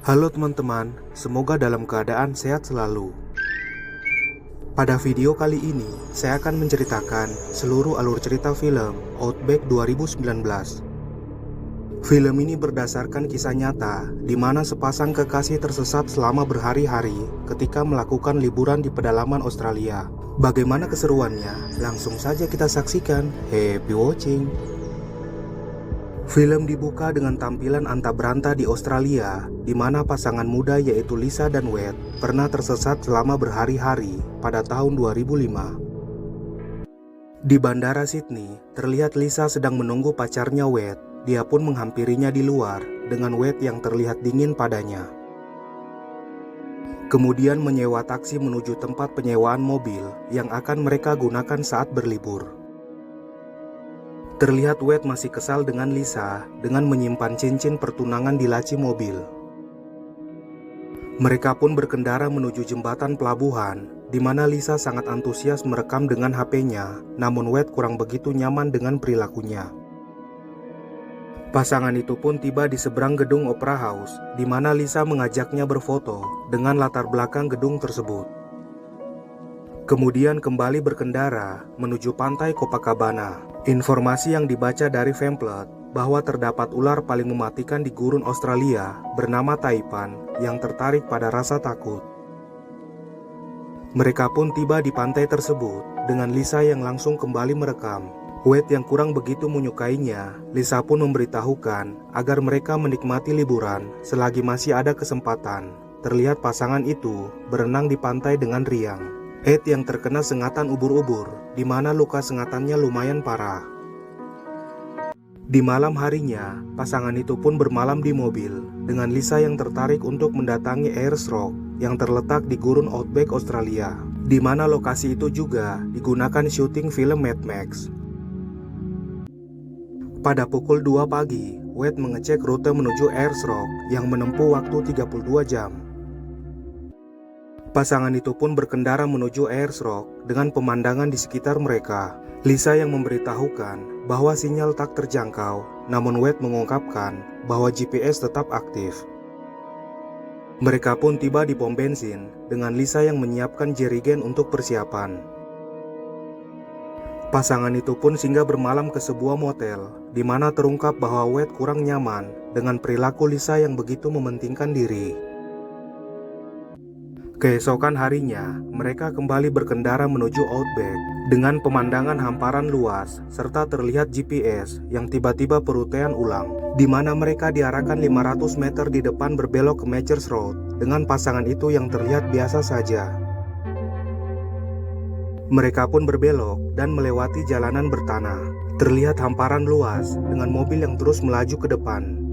Halo teman-teman, semoga dalam keadaan sehat selalu. Pada video kali ini, saya akan menceritakan seluruh alur cerita film Outback 2019. Film ini berdasarkan kisah nyata, di mana sepasang kekasih tersesat selama berhari-hari ketika melakukan liburan di pedalaman Australia. Bagaimana keseruannya? Langsung saja kita saksikan. Happy watching! Film dibuka dengan tampilan anta beranta di Australia, di mana pasangan muda yaitu Lisa dan Wade pernah tersesat selama berhari-hari pada tahun 2005. Di Bandara Sydney, terlihat Lisa sedang menunggu pacarnya Wade. Dia pun menghampirinya di luar dengan Wade yang terlihat dingin padanya. Kemudian menyewa taksi menuju tempat penyewaan mobil yang akan mereka gunakan saat berlibur. Terlihat Wade masih kesal dengan Lisa dengan menyimpan cincin pertunangan di laci mobil. Mereka pun berkendara menuju jembatan pelabuhan, di mana Lisa sangat antusias merekam dengan HP-nya, namun Wade kurang begitu nyaman dengan perilakunya. Pasangan itu pun tiba di seberang gedung Opera House, di mana Lisa mengajaknya berfoto dengan latar belakang gedung tersebut. Kemudian kembali berkendara menuju pantai Copacabana. Informasi yang dibaca dari pamflet bahwa terdapat ular paling mematikan di gurun Australia bernama Taipan yang tertarik pada rasa takut. Mereka pun tiba di pantai tersebut dengan Lisa yang langsung kembali merekam. Wade yang kurang begitu menyukainya, Lisa pun memberitahukan agar mereka menikmati liburan selagi masih ada kesempatan. Terlihat pasangan itu berenang di pantai dengan riang. Ed yang terkena sengatan ubur-ubur, di mana luka sengatannya lumayan parah. Di malam harinya, pasangan itu pun bermalam di mobil, dengan Lisa yang tertarik untuk mendatangi Ayers Rock yang terletak di gurun Outback Australia, di mana lokasi itu juga digunakan syuting film Mad Max. Pada pukul 2 pagi, Wade mengecek rute menuju Ayers Rock yang menempuh waktu 32 jam. Pasangan itu pun berkendara menuju Ayers Rock dengan pemandangan di sekitar mereka. Lisa yang memberitahukan bahwa sinyal tak terjangkau, namun Wade mengungkapkan bahwa GPS tetap aktif. Mereka pun tiba di pom bensin dengan Lisa yang menyiapkan jerigen untuk persiapan. Pasangan itu pun singgah bermalam ke sebuah motel, di mana terungkap bahwa Wade kurang nyaman dengan perilaku Lisa yang begitu mementingkan diri. Keesokan harinya, mereka kembali berkendara menuju Outback dengan pemandangan hamparan luas serta terlihat GPS yang tiba-tiba perutean ulang, di mana mereka diarahkan 500 meter di depan berbelok ke Matchers Road dengan pasangan itu yang terlihat biasa saja. Mereka pun berbelok dan melewati jalanan bertanah. Terlihat hamparan luas dengan mobil yang terus melaju ke depan.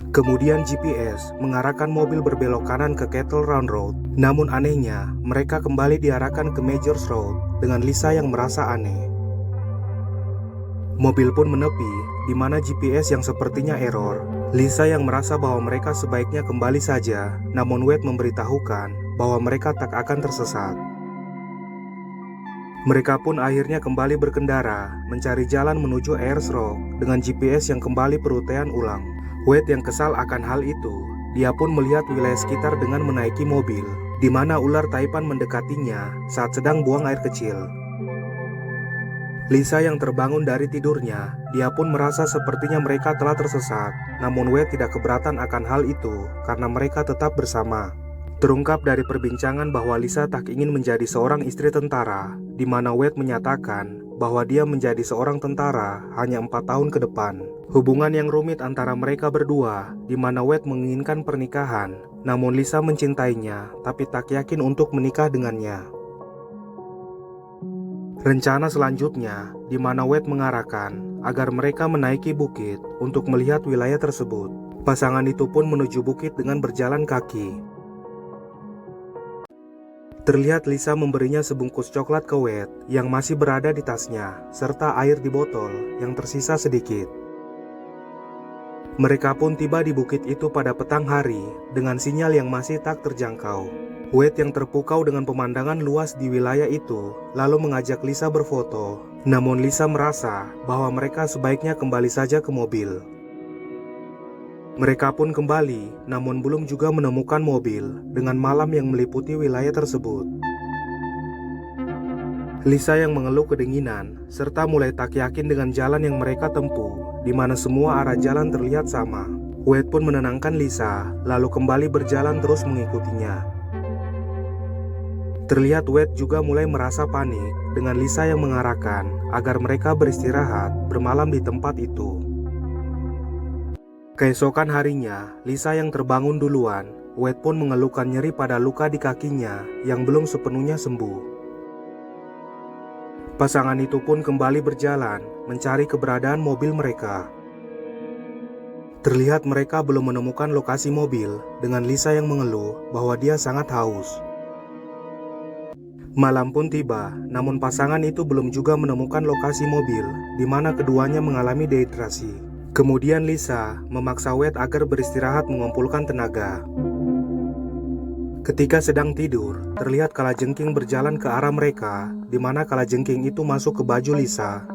Kemudian GPS mengarahkan mobil berbelok kanan ke Cattle Run Road. Namun anehnya, mereka kembali diarahkan ke Majors Road dengan Lisa yang merasa aneh. Mobil pun menepi, di mana GPS yang sepertinya error. Lisa yang merasa bahwa mereka sebaiknya kembali saja, namun Wade memberitahukan bahwa mereka tak akan tersesat. Mereka pun akhirnya kembali berkendara, mencari jalan menuju Ayers Rock dengan GPS yang kembali perutean ulang. Wade yang kesal akan hal itu, dia pun melihat wilayah sekitar dengan menaiki mobil, di mana ular Taipan mendekatinya saat sedang buang air kecil. Lisa yang terbangun dari tidurnya, dia pun merasa sepertinya mereka telah tersesat, namun Wade tidak keberatan akan hal itu karena mereka tetap bersama. Terungkap dari perbincangan bahwa Lisa tak ingin menjadi seorang istri tentara, di mana Wade menyatakan bahwa dia menjadi seorang tentara hanya 4 tahun ke depan. Hubungan yang rumit antara mereka berdua, di mana Wade menginginkan pernikahan, namun Lisa mencintainya tapi tak yakin untuk menikah dengannya. Rencana selanjutnya, di mana Wade mengarahkan agar mereka menaiki bukit untuk melihat wilayah tersebut. Pasangan itu pun menuju bukit dengan berjalan kaki. Terlihat Lisa memberinya sebungkus coklat ke Wade yang masih berada di tasnya, serta air di botol yang tersisa sedikit. Mereka pun tiba di bukit itu pada petang hari dengan sinyal yang masih tak terjangkau. Wade yang terpukau dengan pemandangan luas di wilayah itu lalu mengajak Lisa berfoto, namun Lisa merasa bahwa mereka sebaiknya kembali saja ke mobil. Mereka pun kembali, namun belum juga menemukan mobil dengan malam yang meliputi wilayah tersebut. Lisa yang mengeluh kedinginan, serta mulai tak yakin dengan jalan yang mereka tempuh, di mana semua arah jalan terlihat sama. Wade pun menenangkan Lisa, lalu kembali berjalan terus mengikutinya. Terlihat Wade juga mulai merasa panik dengan Lisa yang mengarahkan agar mereka beristirahat bermalam di tempat itu. Keesokan harinya, Lisa yang terbangun duluan, Wade pun mengeluhkan nyeri pada luka di kakinya yang belum sepenuhnya sembuh. Pasangan itu pun kembali berjalan mencari keberadaan mobil mereka. Terlihat mereka belum menemukan lokasi mobil dengan Lisa yang mengeluh bahwa dia sangat haus. Malam pun tiba, namun pasangan itu belum juga menemukan lokasi mobil di mana keduanya mengalami dehidrasi. Kemudian Lisa memaksa Wade agar beristirahat mengumpulkan tenaga. Ketika sedang tidur, terlihat kalajengking berjalan ke arah mereka, di mana kalajengking itu masuk ke baju Lisa.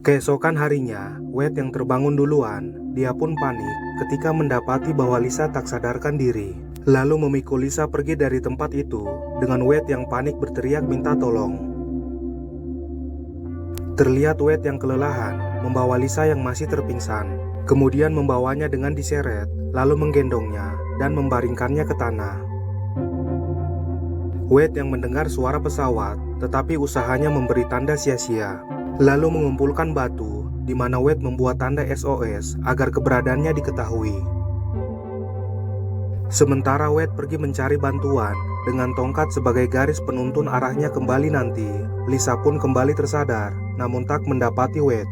Keesokan harinya, Wade yang terbangun duluan, dia pun panik ketika mendapati bahwa Lisa tak sadarkan diri. Lalu memikul Lisa pergi dari tempat itu, dengan Wade yang panik berteriak minta tolong. Terlihat Wade yang kelelahan membawa Lisa yang masih terpingsan, kemudian membawanya dengan diseret, lalu menggendongnya dan membaringkannya ke tanah. Wade yang mendengar suara pesawat, tetapi usahanya memberi tanda sia-sia, lalu mengumpulkan batu, di mana Wade membuat tanda SOS agar keberadaannya diketahui. Sementara Wade pergi mencari bantuan dengan tongkat sebagai garis penuntun arahnya kembali nanti, Lisa pun kembali tersadar, namun tak mendapati Wade.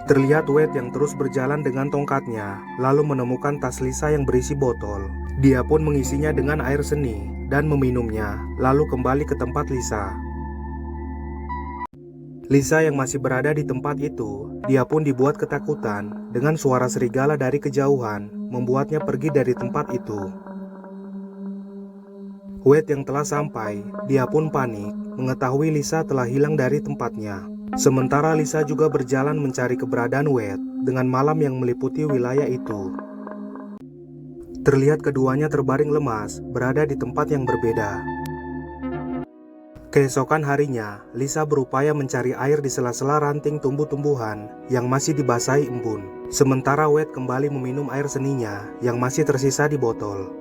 Terlihat Wade yang terus berjalan dengan tongkatnya, lalu menemukan tas Lisa yang berisi botol. Dia pun mengisinya dengan air seni dan meminumnya, lalu kembali ke tempat Lisa. Lisa yang masih berada di tempat itu, dia pun dibuat ketakutan dengan suara serigala dari kejauhan, membuatnya pergi dari tempat itu. Wade yang telah sampai, dia pun panik, mengetahui Lisa telah hilang dari tempatnya. Sementara Lisa juga berjalan mencari keberadaan Wade dengan malam yang meliputi wilayah itu. Terlihat keduanya terbaring lemas, berada di tempat yang berbeda. Keesokan harinya, Lisa berupaya mencari air di sela-sela ranting tumbuh-tumbuhan yang masih dibasahi embun. Sementara Wade kembali meminum air seninya yang masih tersisa di botol.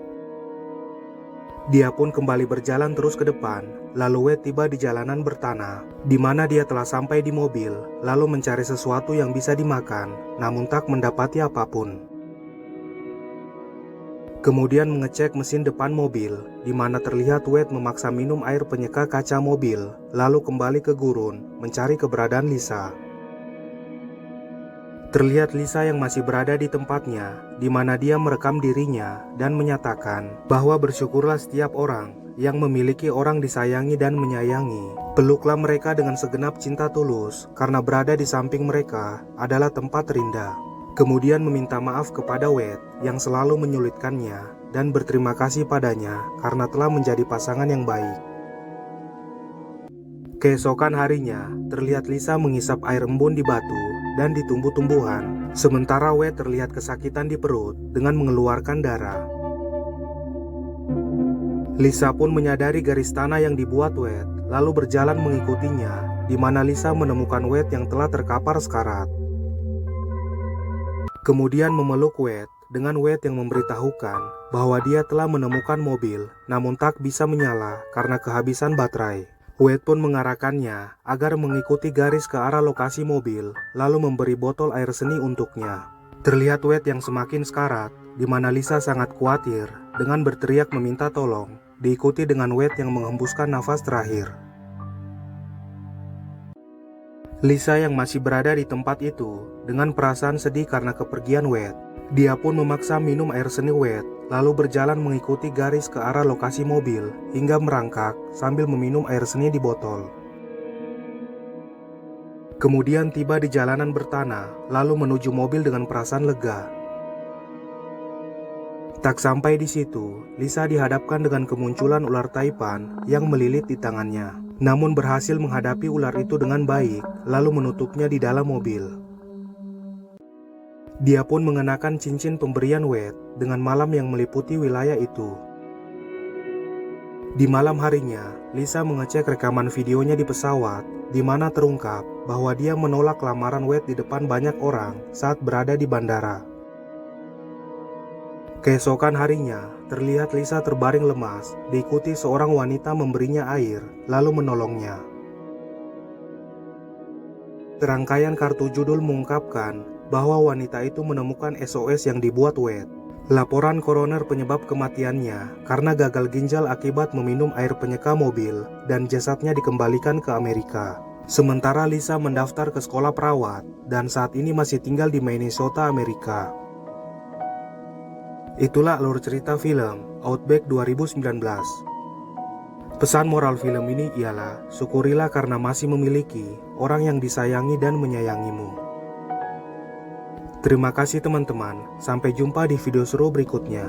Dia pun kembali berjalan terus ke depan, lalu Wade tiba di jalanan bertanah, di mana dia telah sampai di mobil, lalu mencari sesuatu yang bisa dimakan, namun tak mendapati apapun. Kemudian mengecek mesin depan mobil, di mana terlihat Wade memaksa minum air penyeka kaca mobil, lalu kembali ke gurun, mencari keberadaan Lisa. Terlihat Lisa yang masih berada di tempatnya, di mana dia merekam dirinya dan menyatakan bahwa bersyukurlah setiap orang yang memiliki orang disayangi dan menyayangi. Peluklah mereka dengan segenap cinta tulus, karena berada di samping mereka adalah tempat terindah. Kemudian meminta maaf kepada Wade yang selalu menyulitkannya dan berterima kasih padanya karena telah menjadi pasangan yang baik. Keesokan harinya, terlihat Lisa menghisap air embun di batu dan di tumbuh-tumbuhan, sementara Wade terlihat kesakitan di perut dengan mengeluarkan darah. Lisa pun menyadari garis tanah yang dibuat Wade, lalu berjalan mengikutinya, di mana Lisa menemukan Wade yang telah terkapar sekarat. Kemudian memeluk Wade, dengan Wade yang memberitahukan bahwa dia telah menemukan mobil, namun tak bisa menyala karena kehabisan baterai. Wade pun mengarahkannya agar mengikuti garis ke arah lokasi mobil, lalu memberi botol air seni untuknya. Terlihat Wade yang semakin sekarat, di mana Lisa sangat khawatir dengan berteriak meminta tolong, diikuti dengan Wade yang menghembuskan nafas terakhir. Lisa yang masih berada di tempat itu dengan perasaan sedih karena kepergian Wade. Dia pun memaksa minum air seni Wade, lalu berjalan mengikuti garis ke arah lokasi mobil hingga merangkak sambil meminum air seni di botol. Kemudian tiba di jalanan bertanah, lalu menuju mobil dengan perasaan lega. Tak sampai di situ, Lisa dihadapkan dengan kemunculan ular taipan yang melilit di tangannya. Namun berhasil menghadapi ular itu dengan baik, lalu menutupnya di dalam mobil. Dia pun mengenakan cincin pemberian Wade dengan malam yang meliputi wilayah itu. Di malam harinya, Lisa mengecek rekaman videonya di pesawat, di mana terungkap bahwa dia menolak lamaran Wade di depan banyak orang saat berada di bandara. Keesokan harinya, terlihat Lisa terbaring lemas, diikuti seorang wanita memberinya air, lalu menolongnya. Serangkaian kartu judul mengungkapkan bahwa wanita itu menemukan SOS yang dibuat Wade. Laporan koroner penyebab kematiannya karena gagal ginjal akibat meminum air penyeka mobil, dan jasadnya dikembalikan ke Amerika. Sementara Lisa mendaftar ke sekolah perawat dan saat ini masih tinggal di Minnesota, Amerika. Itulah alur cerita film Outback 2019. Pesan moral film ini ialah, syukurilah karena masih memiliki orang yang disayangi dan menyayangimu. Terima kasih teman-teman, sampai jumpa di video seru berikutnya.